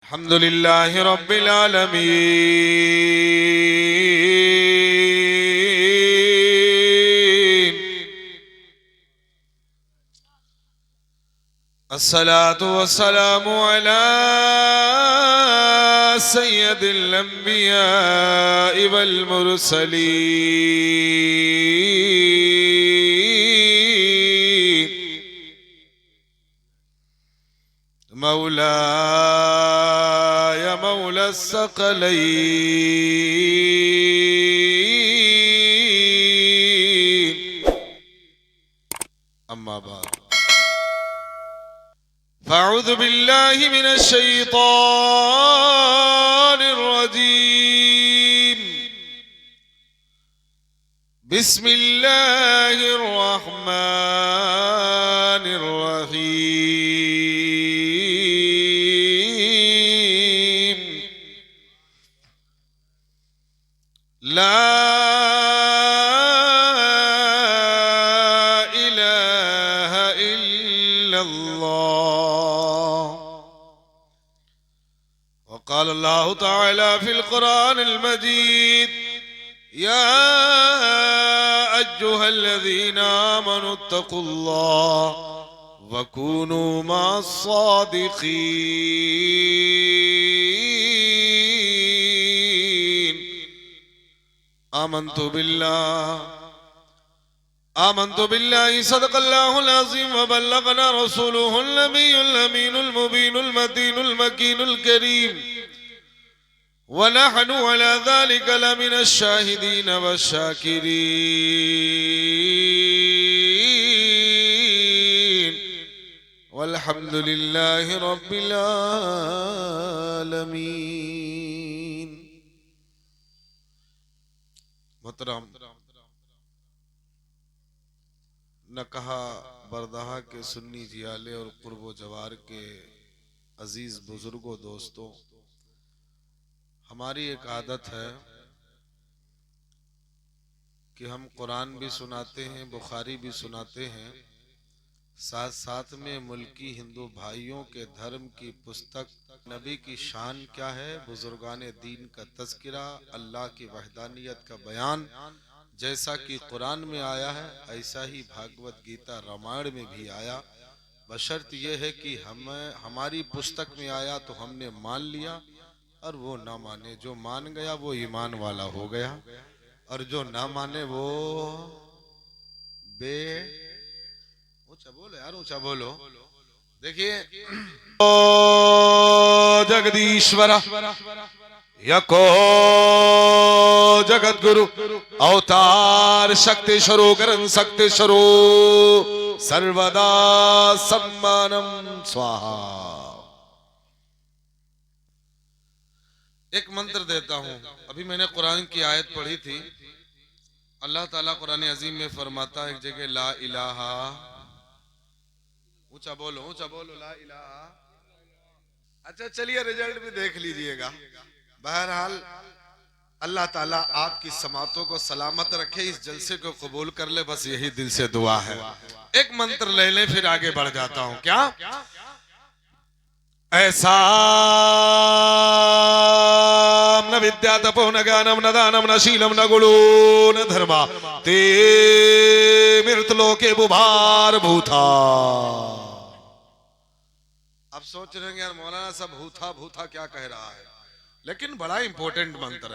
अल्हम्दुलिल्लाहि रब्बिल आलमीन। अस्सलातु वस्सलामु अला सय्यदिल अंबियाइ वल मुरसलीन मौलाय मौला सकलैन अम्मा बाद फ़अऊज़ु बिल्लाहि मिनश शैतानिर रजीम। बिस्मिल्लाहिर रहमानिर रहीम। ला इलाहा इल्लल्लाह। वक़ाल अल्लाहु तआला फ़िल क़ुरानिल मजीद या अय्युहल्लज़ीना आमनुत्तक़ुल्लाह वकूनू मस्सादिक़ीन। आमन्तु बिल्लाहि सदक़ल्लाहुल अज़ीम व बल्लगना रसूलुहुल नबियुल अमीनुल मुबीनुल मतीनुल मकीनुल करीम व नहनु अला ज़ालिका लमिनश शाहिदीन वश्शाकिरीन वल्हम्दुलिल्लाहि रब्बिल आलमीन। मोहतरम नकहा बरदहा के सुन्नी जियाले और कुर्बो जवार के अजीज बुजुर्गों दोस्तों, हमारी एक आदत है कि हम कुरान भी सुनाते हैं, बुखारी भी सुनाते हैं, साथ साथ में मुल्की हिंदू भाइयों के धर्म की पुस्तक नबी की शान क्या है, बुजुर्गाने दीन का तज़किरा, अल्लाह की वहदानियत का बयान जैसा कि कुरान में आया है ऐसा ही भागवत गीता रामायण में भी आया। बशर्त यह है कि हमारी पुस्तक में आया तो हमने मान लिया और वो ना माने, जो मान गया वो ईमान वाला हो गया और जो ना माने वो ऊंचा बोलो यार, ऊंचा बोलो। देखिए ओ जगदीश्वर यको जगत गुरु अवतार शक्ति स्वरूप करन शक्ति स्वरूप सर्वदा सम्मानम स्वाहा। एक मंत्र देता हूं। अभी मैंने कुरान की आयत पढ़ी थी। अल्लाह ताला कुरान अजीम में फरमाता है एक जगह ला इलाहा, ऊंचा बोलो ला इलाहा। अच्छा चलिए रिजल्ट भी देख लीजिएगा। बहरहाल अल्लाह ताला आपकी समातों को सलामत रखे, इस जलसे को कबूल कर ले, बस यही दिल से दुआ है। एक मंत्र ले ले फिर आगे बढ़ जाता हूं। क्या ऐसा न विद्या तपो न ज्ञानम न दानम न शीलम न गुणो न धर्मा ते मृतलोके बुभार भूथा। अब सोच रहे हैं यार मौलाना सब भूथा भूथा क्या कह रहा है, लेकिन बड़ा इंपॉर्टेंट मंत्र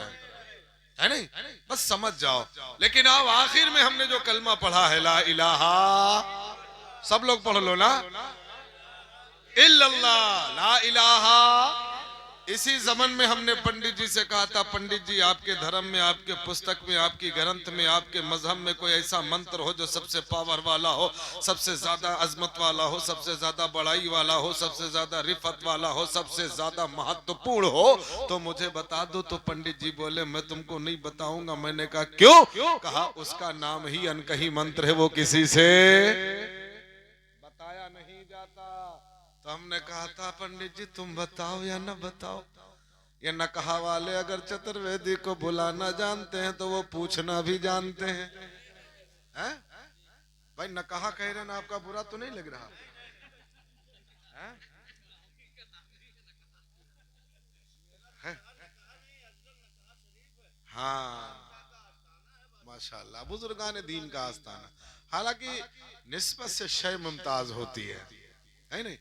है नहीं, बस समझ जाओ। लेकिन अब आखिर में हमने जो कलमा पढ़ा है ला इलाहा, सब लोग पढ़ लो ना, इल्लल्लाह ला इलाहा। इसी जमन में हमने पंडित जी से कहा था, पंडित जी आपके धर्म में, आपके पुस्तक में, आपकी ग्रंथ में, आपके मजहब में कोई ऐसा मंत्र हो जो सबसे पावर वाला हो, सबसे ज्यादा अजमत वाला हो, सबसे ज्यादा बड़ाई वाला हो, सबसे ज्यादा रिफत वाला हो, सबसे ज्यादा महत्वपूर्ण हो तो मुझे बता दो। तो पंडित जी बोले मैं तुमको नहीं बताऊंगा। मैंने कहा क्यों? कहा उसका नाम ही अनकही मंत्र है, वो किसी से बताया नहीं जाता। तो हमने कहा था पंडित जी तुम बताओ या न बताओ। ये नकहा वाले अगर चतुर्वेदी को बुलाना जानते हैं तो वो पूछना भी जानते हैं। भाई नकहा कह रहे ना, आपका बुरा तो नहीं लग रहा है? माशाअल्लाह, बुजुर्गान दीन का आस्थाना। हालांकि निस्बत से शय मुमताज होती है नहीं?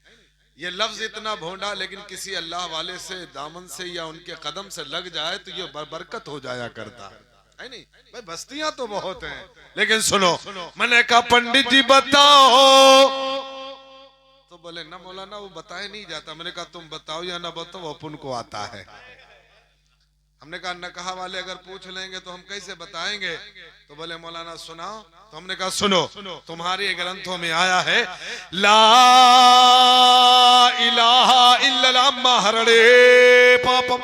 ये लफ्ज इतना भोंडा, लेकिन किसी अल्लाह वाले से दामन से या उनके कदम से लग जाए तो ये बरकत हो जाया करता है नहीं? भाई बस्तियां तो बहुत हैं, लेकिन सुनो, मैंने कहा पंडित जी बताओ, तो बोले ना मौलाना वो बताए नहीं जाता। मैंने कहा तुम बताओ या ना बताओ, अपन को आता है। हमने कहा नकहा वाले अगर पूछ लेंगे तो हम कैसे बताएंगे? तो बोले मौलाना सुनाओ। तो हमने कहा सुनो, तुम्हारे ग्रंथों में आया है ला इलाहा इल्लल्लाह महरड़े पापम।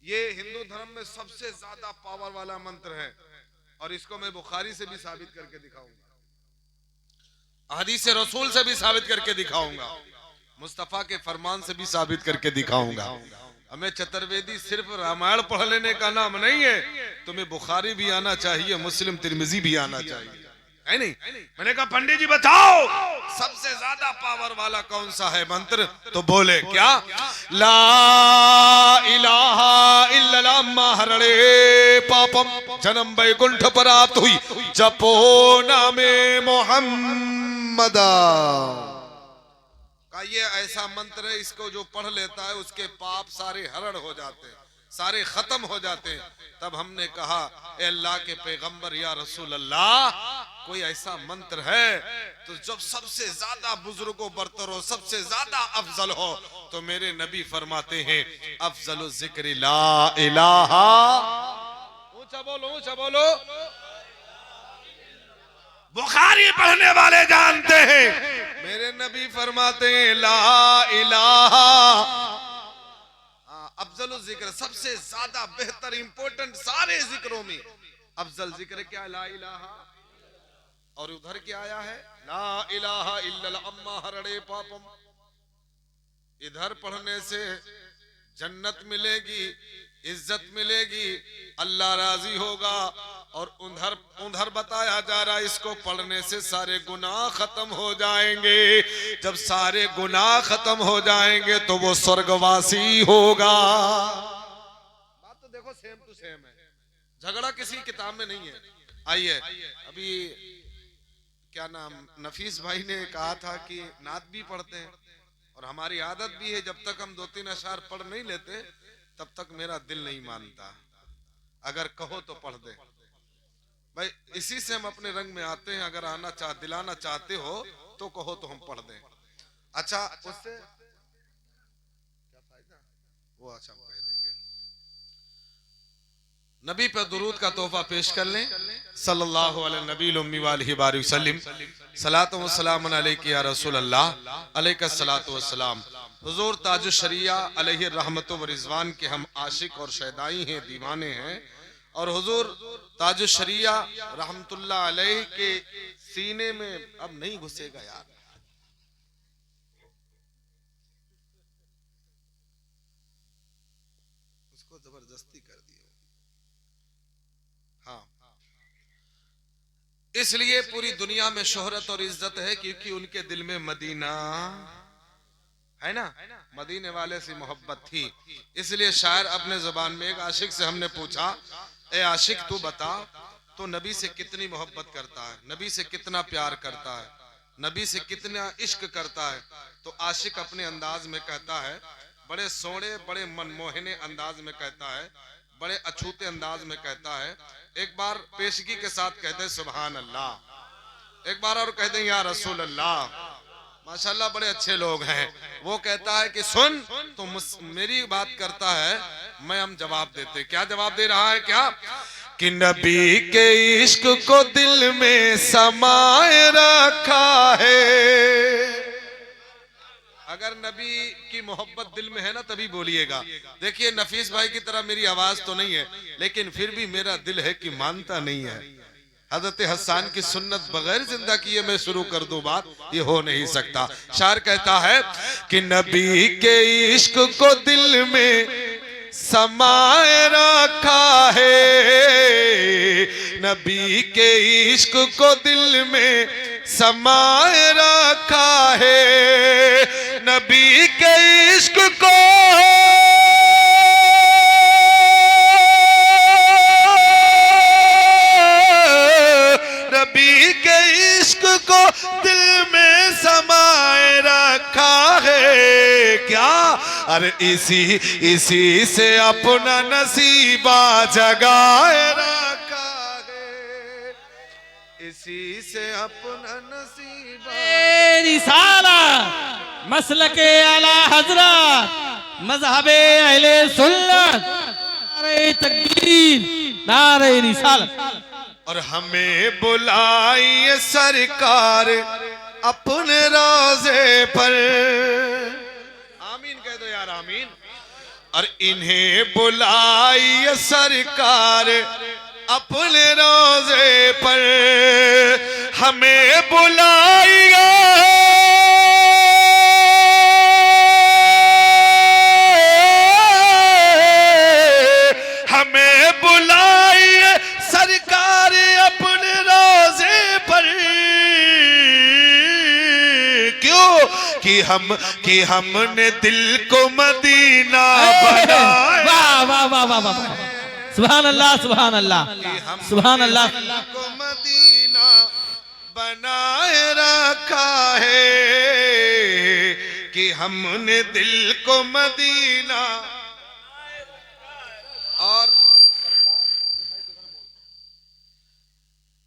ये हिंदू धर्म में सबसे ज्यादा पावर वाला मंत्र है, और इसको मैं बुखारी से भी साबित करके दिखाऊंगा, हदीस रसूल से भी साबित करके दिखाऊंगा, मुस्तफा के फरमान से भी साबित करके दिखाऊंगा। हमें चतुर्वेदी सिर्फ रामायण पढ़ लेने का नाम नहीं है, तुम्हें बुखारी भी आना चाहिए, मुस्लिम तिरमिजी भी आना चाहिए, है नहीं? मैंने कहा पंडित जी बताओ सबसे ज्यादा पावर वाला कौन सा है मंत्र? तो बोले क्या? ला इलाहा इल्लल्लाह महरड़े पापम जन्म वैकुंठ प्राप्त हुई जपो नामे मोहम्मदा। ये ऐसा मंत्र है, इसको जो पढ़ लेता है उसके पाप सारे हरण हो जाते हैं, सारे खत्म हो जाते हैं। तब हमने कहा ए अल्लाह के पैगंबर या रसूल अल्लाह, कोई ऐसा मंत्र है तो जब सबसे ज्यादा बुजुर्गों बरतर हो, सबसे ज्यादा अफजल हो, तो मेरे नबी फरमाते हैं अफजल जिक्र ला इलाहा, ऊंचा बोलो ऊंचा बोलो, बुखारी पढ़ने वाले जानते हैं मेरे नबी फरमाते हैं ला इलाहा अफजल जिक्र, सबसे ज्यादा बेहतर इंपॉर्टेंट सारे जिक्रों में अफजल जिक्र क्या? ला इलाहा। और उधर क्या आया है? ला इलाहा इल्लल्लाह अम्मा हरड़े पापम। इधर पढ़ने से जन्नत मिलेगी, इज्जत मिलेगी, अल्लाह राजी होगा, और उधर बताया जा रहा है इसको पढ़ने से सारे गुनाह खत्म हो जाएंगे। जब सारे गुनाह खत्म हो जाएंगे तो वो स्वर्गवासी होगा। बात तो देखो सेम टू सेम है, झगड़ा किसी किताब में नहीं है। आइए, अभी क्या नाम नफीस भाई ने कहा था कि नात भी पढ़ते हैं, और हमारी आदत भी है जब तक हम 2-3 अशार पढ़ नहीं लेते तब तक मेरा दिल नहीं मानता, अगर कहो तो पढ़ दे भाई। इसी से हम अपने रंग में आते हैं, अगर दिलाना चाहते हो तो कहो तो हम पढ़ दें। अच्छा उससे क्या फायदा वो अच्छा कह देंगे। नबी पर दुरूद का तोहफा पेश कर लें। सल्लल्लाहु अलैहि नबील उम्मी वालिहि बारिक वसल्लम। सलातो व सलामुन अलैका या रसूल अल्लाह, अलैका सलातो व सलाम। हुजूर ताजुश शरिया अलैहि रहमतो व रिजवान के हम आशिक और शैदाई हैं, दीवाने हैं, और हुजूर ताजुश शरिया रहमतुल्लाह अलैहि के सीने में अब नहीं घुसेगा यार, उसको जबरदस्ती कर दिया। हाँ, इसलिए पूरी दुनिया में शोहरत और इज्जत है क्योंकि उनके दिल में मदीना है ना, मदीने वाले से मोहब्बत थी। इसलिए शायर अपने जुबान में एक आशिक से हमने पूछा, ए आशिक तू बता तो नबी से कितनी मोहब्बत करता है, नबी से कितना प्यार करता है, नबी से कितना इश्क करता है? तो आशिक अपने अंदाज में कहता है, बड़े सोने बड़े मनमोहने अंदाज में कहता है, बड़े अछूते अंदाज में कहता है। एक बार पेशगी के साथ कहते हैं सुभान अल्लाह, एक बार और कहते हैं या रसूल अल्लाह। माशाल्लाह बड़े अच्छे लोग हैं। वो कहता है कि सुन तो मेरी बात करता है, मैं हम जवाब देते। क्या जवाब दे रहा है? क्या कि नबी के इश्क को दिल में समाए रखा है। अगर नबी की मोहब्बत दिल में है ना तभी बोलिएगा। देखिए नफीस भाई की तरह मेरी आवाज तो नहीं है, लेकिन फिर भी मेरा दिल है कि मानता नहीं है। हजरत हसन की सुन्नत बगैर जिंदा किए मैं शुरू कर दूं बात, ये हो नहीं सकता। शायर कहता है कि नबी के इश्क को दिल में समाए रखा है, नबी के इश्क को दिल में समाए रखा है, नबी के इश्क को अरे इसी से अपना नसीबा जगाए रखा है, इसी से अपना नसीबा। रिसाला मसलके आला हजरत मज़हबे अहले सुन्नत, नारे तकबीर, नारे रिसालत। और हमें बुलाइए सरकार अपने रोज़े पर, आमीन कह दो यार, आमीन। और इन्हें बुलाइए सरकार अपने रोज़े पर, हमें बुलाइए सरकार अपने रोज़े पर। क्यों कि हमने दिल को मदीना बनाया। वाह वाह वाह वाह वाह, सुभान अल्लाह सुभान अल्लाह सुभान अल्लाह। को मदीना बनाए रखा है, कि हमने दिल को मदीना। और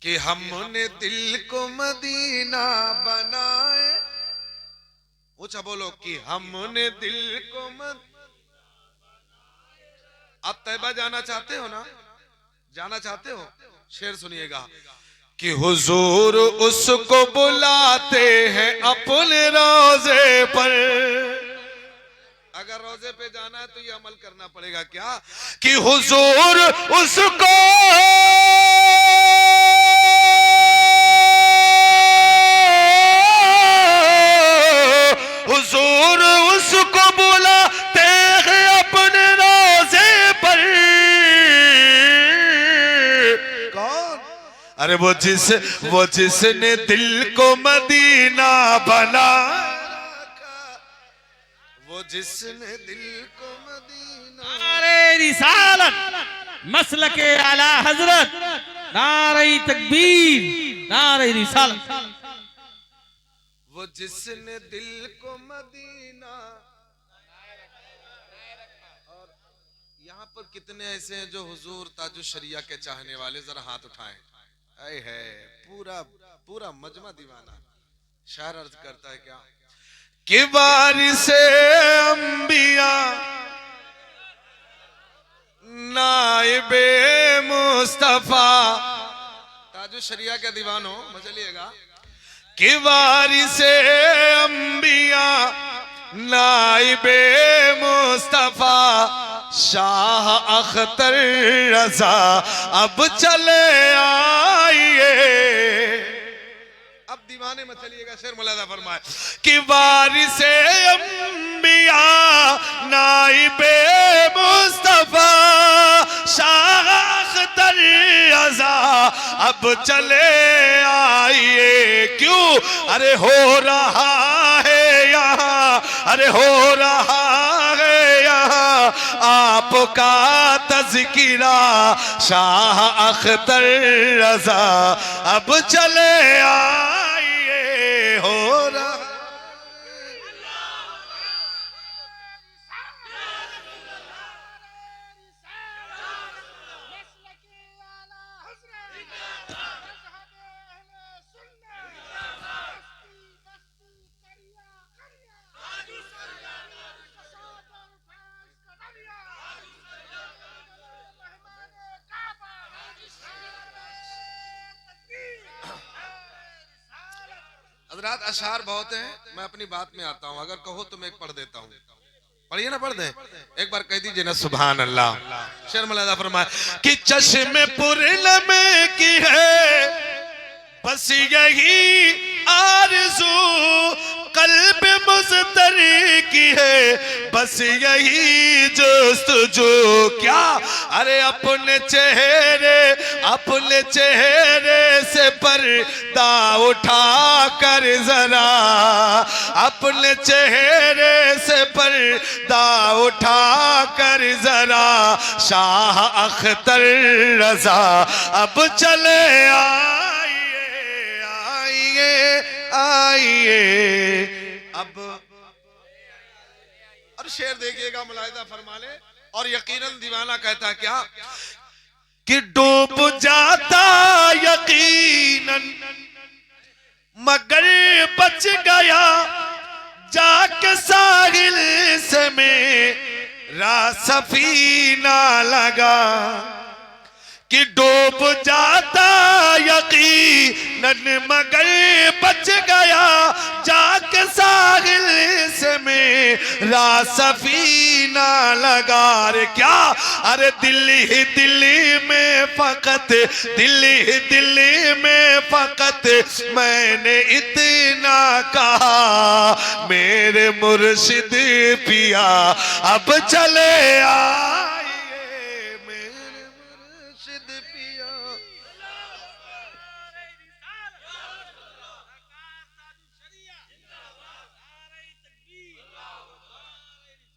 कि हमने दिल को मदीना बनाए, ऊंचा बोलो, कि हमने दिल को आप तैबा जाना चाहते हो ना, जाना चाहते हो? शेर सुनिएगा कि हुजूर उसको बुलाते हैं अपने रोज़े पर। अगर रोज़े पे जाना है तो ये अमल करना पड़ेगा क्या, कि हुजूर उसको बुलाते हैं अपने रोज़े पर। कौन? अरे वो जिसने दिल को मदीना बना, वो जिसने दिल को मदीना। नारे रिसालत मसलके आला हजरत, नारे तकबीर, नारे रिसालत। वो जिसने दिल को मदीना। और यहाँ पर कितने ऐसे हैं जो हुजूर ताजुश शरिया के चाहने वाले, जरा हाथ उठाएं। ऐ है पूरा मजमा दीवाना। शायर अर्ज करता है क्या, कि वारिसे अंबिया नाइबे मुस्तफा, ताजुश शरिया के दीवान हो मचलिएगा, कि वारिसे अंबिया नाइबे मुस्तफा शाह अख्तर रजा अब चले आइए। अब दीवाने मत चलिएगा, शेर मुलादा फरमाए, कि वारिसे अंबिया नाइबे मुस्तफा शाह अख्तर रजा अब चले आइए। क्यों? अरे हो रहा है यहाँ, अरे हो रहा है यहाँ आपका तज़किरा शाह अख्तर रजा अब चले आइए। हो रहा हज़रात, अशार बहुत हैं, मैं अपनी बात में आता हूँ। अगर कहो तो मैं एक पढ़ देता हूँ। पढ़िए ना, पढ़ दें एक बार, कह दीजिए ना सुभान अल्लाह। शेर मुलादा फरमाए कि चश्मे पुरलमे की है बस यही आरज़ू, कल्ब मुज़्तरी की है बस यही जुस्तजू। क्या? अरे अपने चेहरे से पर्दा उठा कर जरा, अपने चेहरे से पर्दा उठा कर जरा शाह अख्तर रजा अब चले आइए। अब और शेर देखिएगा, मुलाहिजा फरमा ले। और यकीनन दीवाना कहता क्या कि डूब जाता यकीनन मगर बच गया जाके साहिल से मेरा सफीना लगा। कि डूब जाता यकीनन मगर बच गया जाके साहिल से मेरा सफीना लगा। रे क्या, अरे दिल्ली में फकत, दिल्ली में फकत मैंने इतना कहा मेरे मुर्शिद पिया अब चले आइए मेरे मुर्शिद पिया।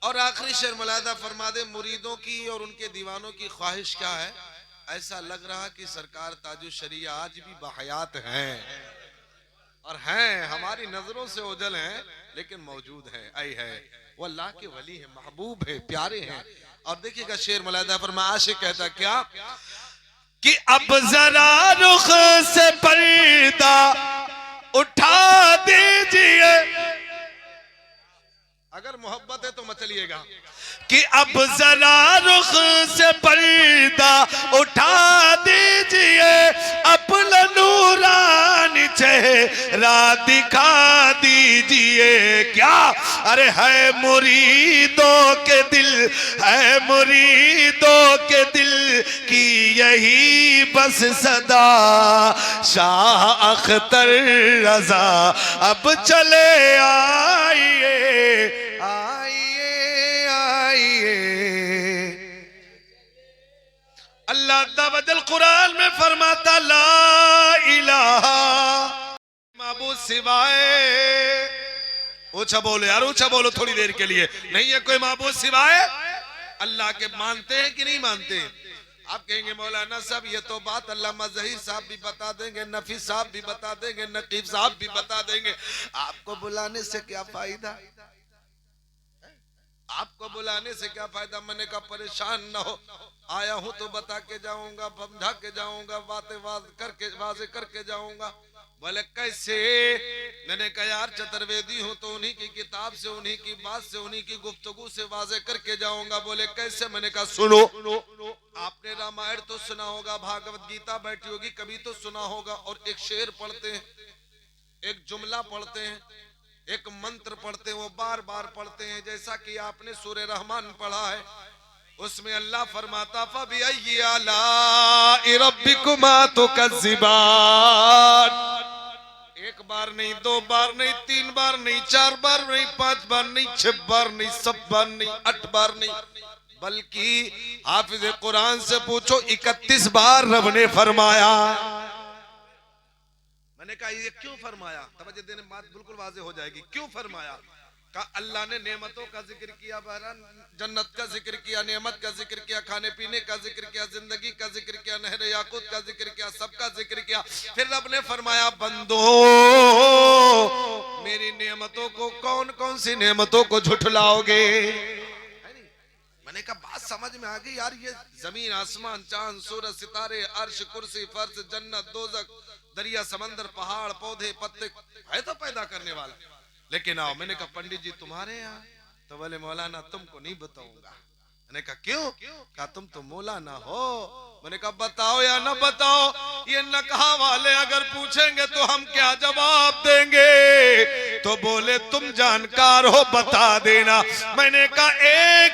और आखिरी शेर मुलाहिजा फरमा दे, मुरीदों की और उनके दीवानों की ख्वाहिश क्या है। ऐसा लग रहा कि सरकार ताजुल शरिया आज भी बहयात हैं और हैं, हमारी नजरों से ओझल हैं लेकिन मौजूद हैं। आई है वो अल्लाह के वली हैं, महबूब हैं, प्यारे हैं। और देखिएगा शेर मुलाहिजा फरमा, आशिक कहता क्या कि अब जरा रुख से पर्दा उठा दीजिए, अगर मोहब्बत है तो मचलिएगा। कि अब जरा रुख से पर्दा उठा दीजिए, अपना नूरानी चेहरा दिखा दीजिए। क्या, अरे है मुरीदों के दिल, है मुरीदों के दिल की यही बस सदा, शाह अख्तर रजा अब चले आइए आइए आइए। अल्लाह तआला कुरान में फरमाता ला इलाहा माबूद सिवाय, ऊंचा बोलो यार, ऊंचा बोलो थोड़ी देर के लिए, नहीं है कोई माबूद सिवाय अल्लाह के। मानते हैं कि नहीं मानते? आप कहेंगे मौलाना साहब ये तो बात अल्लामा ज़हीर साहब भी बता देंगे, नफी साहब भी बता देंगे, नकीब साहब भी बता देंगे, आपको बुलाने से क्या फायदा, आपको बुलाने से क्या फायदा। मैंने कहा परेशान न हो, आया हूं तो बता के जाऊंगा, समझा के जाऊंगा, बातें वाज़े करके जाऊंगा। बोले कैसे? मैंने कहा यार चतुर्वेदी हूं तो उन्हीं की किताब से, उन्हीं की बात से, उन्हीं की गुफ्तगू से वाज़े करके जाऊंगा। बोले कैसे? मैंने कहा सुनो, आपने रामायण तो सुना होगा, भागवत गीता बैठी होगी, कभी तो सुना होगा। और एक शेर पढ़ते हैं, एक जुमला पढ़ते हैं, एक मंत्र पढ़ते हैं, वो बार बार पढ़ते हैं। जैसा कि आपने सूरह रहमान पढ़ा है, उसमें अल्लाह फरमाता फबिअय्यि आलाइ रब्बिकुमा तुकज़्ज़िबान। एक बार नहीं, दो बार नहीं, तीन बार नहीं, चार बार नहीं, पांच बार नहीं, छह बार नहीं, सब बार नहीं, 8 बार नहीं, बल्कि हाफिज कुरान से पूछो 31 बार रब ने फरमाया। मैंने कहा ये क्यों फरमाया? तवज्जो देने बात बिल्कुल वाज़े हो जाएगी। क्यों फरमाया? कहा अल्लाह ने नेमतों का जिक्र किया, बहरहाल जन्नत का जिक्र किया, नेमत का जिक्र किया, खाने पीने का जिक्र किया, जिंदगी का जिक्र किया, नहर याकूत का जिक्र किया, सबका जिक्र किया। फिर रब ने फरमाया बंदो मेरी नेमतों को, कौन कौन सी नेमतों को झुठलाओगे? मैंने कहा बात समझ में आ गई यार, ये जमीन आसमान चांद सूरज सितारे अर्श कुर्सी फर्श जन्नत दोजख दरिया समंदर पहाड़ पौधे पत्ते है तो पैदा करने वाला। लेकिन आओ, मैंने कहा पंडित जी तुम्हारे यहाँ, तो बोले मौलाना तुमको नहीं बताऊंगा। मैंने कहा क्यों? कहा तुम तो मौलाना हो। मैंने कहा बताओ या ना बताओ, ये नकहा वाले अगर पूछेंगे तो हम क्या जवाब देंगे? तो बोले तुम जानकार हो बता देना। मैंने कहा एक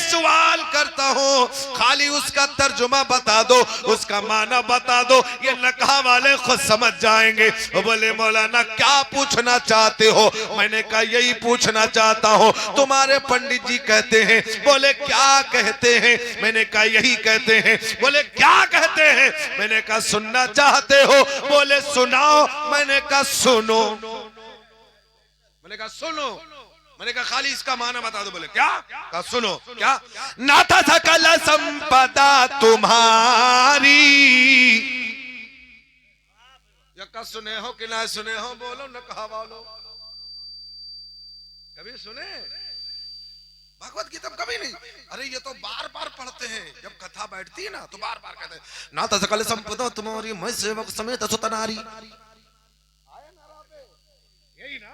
सवाल करता हूँ, खाली उसका तर्जुमा बता दो, उसका माना बता दो, ये नकहा वाले खुद समझ जाएंगे। बोले मौलाना क्या पूछना चाहते हो? मैंने कहा यही पूछना चाहता हूँ, तुम्हारे पंडित जी कहते हैं। बोले क्या कहते हैं? मैंने कहा यही कहते हैं। बोले क्या कहते हैं? मैंने कहा सुनना चाहते हो? बोले सुनाओ। मैंने कहा सुनो। मैंने कहा सुनो। मैंने कहा खाली इसका माना बता दो। बोले क्या? कहा सुनो। क्या? नाथा सकल संपदा तुम्हारी, या का सुने हो कि ना सुने हो? बोलो न कहा बोलो। कभी सुने? भगवत गीता कभी नहीं। अरे ये तो बार बार पढ़ते हैं, जब कथा बैठती है ना तो बार बार कहते हैं ना तो सकल संपदा तुम्हारी मैं सेवक समेत सुतनारी। यही ना,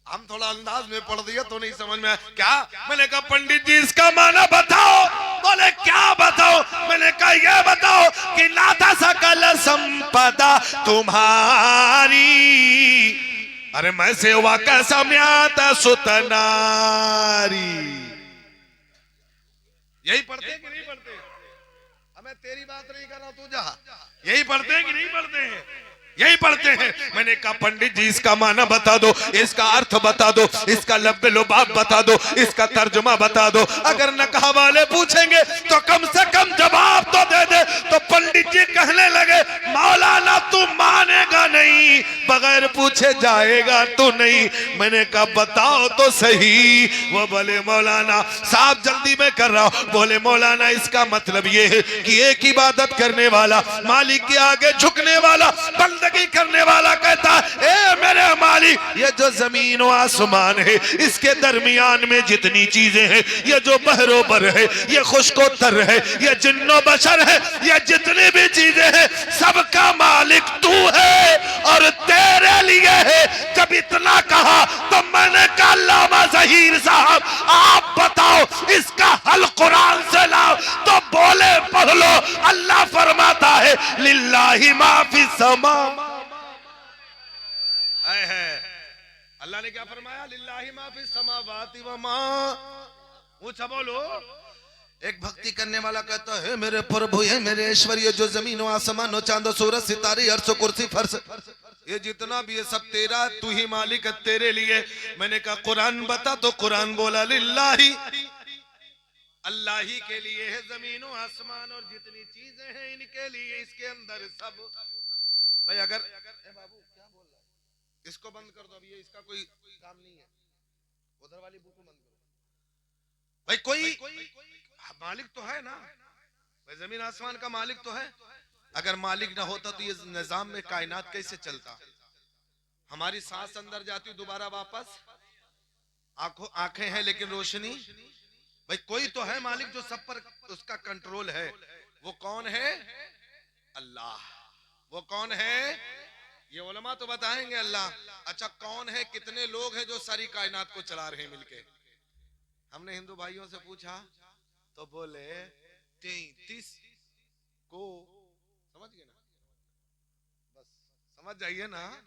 हम थोड़ा अंदाज में पढ़ दिया तो नहीं समझ में आया। क्या? मैंने कहा पंडित जी इसका माना बताओ। बोले क्या बताओ? मैंने कहा ये बताओ कि नाथा सकल संपदा तुम्हारी, अरे मैं सेवा का सम्यात सुतनारी। यही पढ़ते कि नहीं पढ़ते? हमें तेरी बात नहीं कर रहा, तू जा। यही पढ़ते हैं कि नहीं पढ़ते हैं? यही पढ़ते हैं। मैंने कहा पंडित जी इसका माना बता दो, इसका अर्थ बता दो, इसका लब्बे लुबाब बता दो, इसका तर्जुमा बता दो। अगर नकहा वाले पूछेंगे तो कम से कम जवाब तो दे दे। तो पंडित जी कहने लगे मौलाना तू मानेगा नहीं, बगैर पूछे जाएगा तो नहीं। मैंने कहा बताओ तो सही। वो बोले मौलाना साहब जल्दी में कर रहा हूं। बोले मौलाना इसका मतलब ये है कि एक इबादत करने वाला, मालिक के आगे झुकने वाला, बंदगी करने वाला कहता है ए मेरे मालिक ये जो जमीन और आसमान है इसके दरमियान में जितनी चीजें हैं, ये जो बहरोबर है, ये खुशकोतर है, ये जिन्नो बशर है, ये जितनी भी चीजें हैं सबका मालिक तू है और तेरे लिए है। जब इतना कहा तो मैंने कहा अल्लामा ज़हीर साहब आप बताओ इसका हल कुरान से लाओ। तो बोले पढ़ लो, अल्लाह फरमाता है लिल्लाहि मा फिस समा। अल्लाह ने क्या फरमाया? लिल्लाहि मा फिस समावाति व मा। ऊंचा बोलो। एक भक्ति करने वाला कहता है मेरे प्रभु है मेरे ऐश्वर्य, जो जमीन और आसमान और चांद सूरज सितारे अर्श कुर्सी फर्श ये जितना भी है सब तेरा, तू ही मालिक है, तेरे लिए। मैंने कहा कुरान बता, तो कुरान बोला लिल्लाही, अल्लाह ही के लिए है जमीन और आसमान और जितनी चीजें हैं इनके लिए, इसके अंदर सब। भाई अगर बाबू क्या बोल रहा है, इसको बंद कर दो, अभी ये इसका कोई काम नहीं है। उधर वाली बुक बंद करो भाई। कोई मालिक तो है ना भाई, जमीन आसमान का मालिक तो है। अगर मालिक ना होता तो ये निजाम में कायनात कैसे चलता? हमारी सांस अंदर जाती दोबारा वापस, आंखें हैं लेकिन रोशनी। भाई कोई तो है मालिक जो सब पर उसका कंट्रोल है। वो कौन है? अल्लाह। वो कौन है? ये उलमा तो बताएंगे अल्लाह। अच्छा कौन है? कितने लोग हैं जो सारी कायनात को चला रहे हैं मिलके? हमने हिंदू भाइयों से पूछा तो बोले 33 को। समझ गए ना? बस समझ जाइए ना।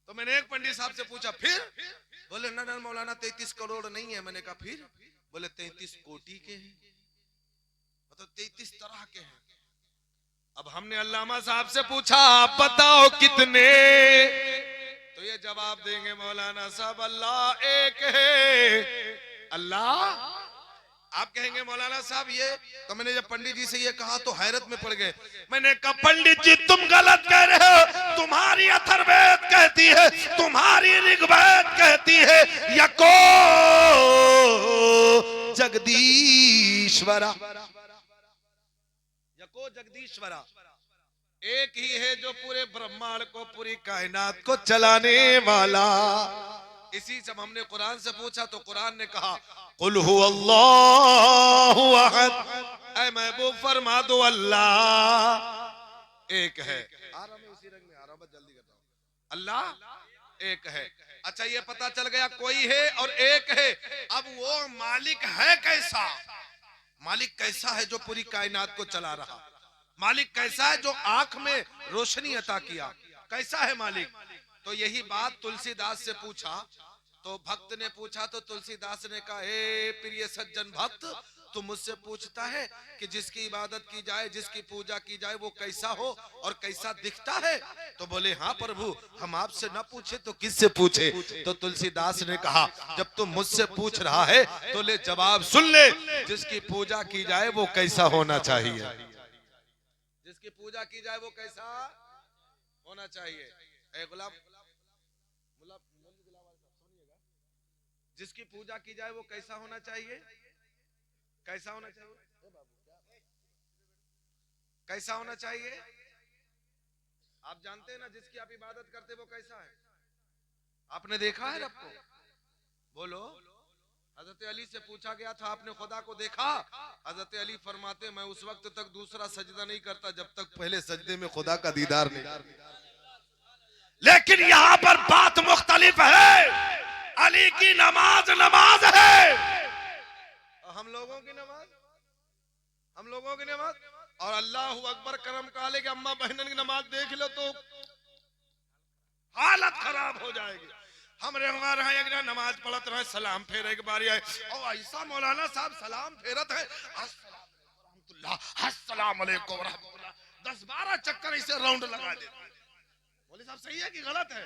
तो मैंने एक पंडित साहब से पूछा फिर? बोले ना ना मौलाना 33 करोड़ नहीं है। मैंने कहा फिर? बोले 33 कोटि के हैं, मतलब 33 तरह के हैं। अब हमने अल्लामा साहब से पूछा आप बताओ कितने? तो ये जवाब देंगे मौलाना साहब अल्लाह एक है। अल्लाह। आप कहेंगे मौलाना साहब ये तो मैंने जब पंडित जी से ये कहा तो हैरत में पड़ गए। मैंने कहा पंडित जी तुम गलत कह रहे हो। तुम्हारी अथर्ववेद कहती है, तुम्हारी ऋग्वेद कहती है यको जगदीश्वरा, यको जगदीश्वरा एक ही है जो पूरे ब्रह्मांड को, पूरी कायनात को चलाने वाला। इसी जब हमने कुरान से पूछा तो कुरान ने कहा कुल हु अल्लाहु अहद, ऐ महबूब फरमा दो अल्लाह एक है। आ रहा मैं उसी रंग में आ रहा, बस जल्दी करता हूं। अल्लाह एक है। अच्छा ये पता चल गया कोई है और एक है। अब वो मालिक है कैसा? मालिक कैसा है जो पूरी कायनात को चला रहा? मालिक कैसा है जो आंख में रोशनी अता किया? कैसा है मालिक? तो यही बात तुलसीदास से पूछा तो भक्त ने पूछा तो तुलसीदास ने कहा हे प्रिय सज्जन भक्त, तू मुझसे पूछता है कि जिसकी इबादत की जाए, जिसकी पूजा की जाए वो कैसा हो और कैसा दिखता है? तो बोले हाँ प्रभु हम आपसे न पूछे तो किससे पूछे? तो तुलसीदास ने कहा जब तुम मुझसे पूछ रहा है तो ले जवाब सुन ले, जिसकी पूजा की जाए वो कैसा होना चाहिए? जिसकी पूजा की जाए वो कैसा होना चाहिए? गुलाब जिसकी पूजा की जाए वो कैसा होना चाहिए? कैसा होना चाहिए? कैसा होना चाहिए? आप जानते हैं ना जिसकी आप इबादत करते वो कैसा है? आपने देखा है रब को? बोलो। हजरत अली से पूछा गया था आपने खुदा को देखा? हजरत अली फरमाते मैं उस वक्त तक दूसरा सजदा नहीं करता जब तक पहले सजदे में खुदा का दीदार नहीं। लेकिन यहाँ पर बात मुख्तलिफ है। अली की नमाज नमाज है, हम लोगों की नमाज, हम लोगों की नमाज। और अल्लाह अकबर करम का ले कि अम्मा बहनन की नमाज देख लो तो हालत खराब हो जाएगी। हम रेवार हैं एक नमाज पढ़त रहे, सलाम फेरे के बारी आए और ऐसा मौलाना साहब सलाम फेरत है, अस्सलाम वालेकुम रहमतुल्लाह, 10-12 चक्कर ऐसे राउंड लगा दे। बोले साहब सही है कि गलत है?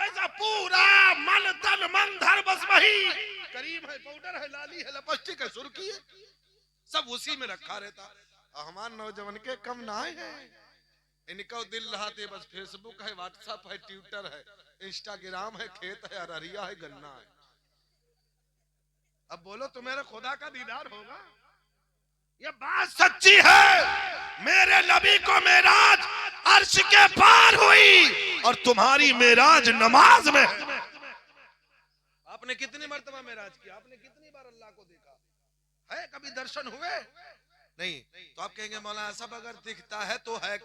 ऐसा पूरा मन तन मन धर बस वही करीम है, पाउडर है, लाली है, लिपस्टिक है, सुर्खी है, सब उसी में रखा रहता। हमारे नौजवान के कम ना है, इनका दिल रहाते बस फेसबुक है, व्हाट्सएप है, ट्विटर है, इंस्टाग्राम है, खेत है, अररिया है, गन्ना है। अब बोलो तो मेरे खुदा का दीदार होगा? ये बात सच्ची है। मेरे नबी को मेराज अर्श के पार हुई और तुम्हारी मेराज नमाज में है। आपने कितनी मर्तबा मेराज किया? आपने कितनी बार अल्लाह को देखा है? कभी दर्शन हुए? नहीं। तो आप कहेंगे मौलाना साहब अगर दिखता है तो है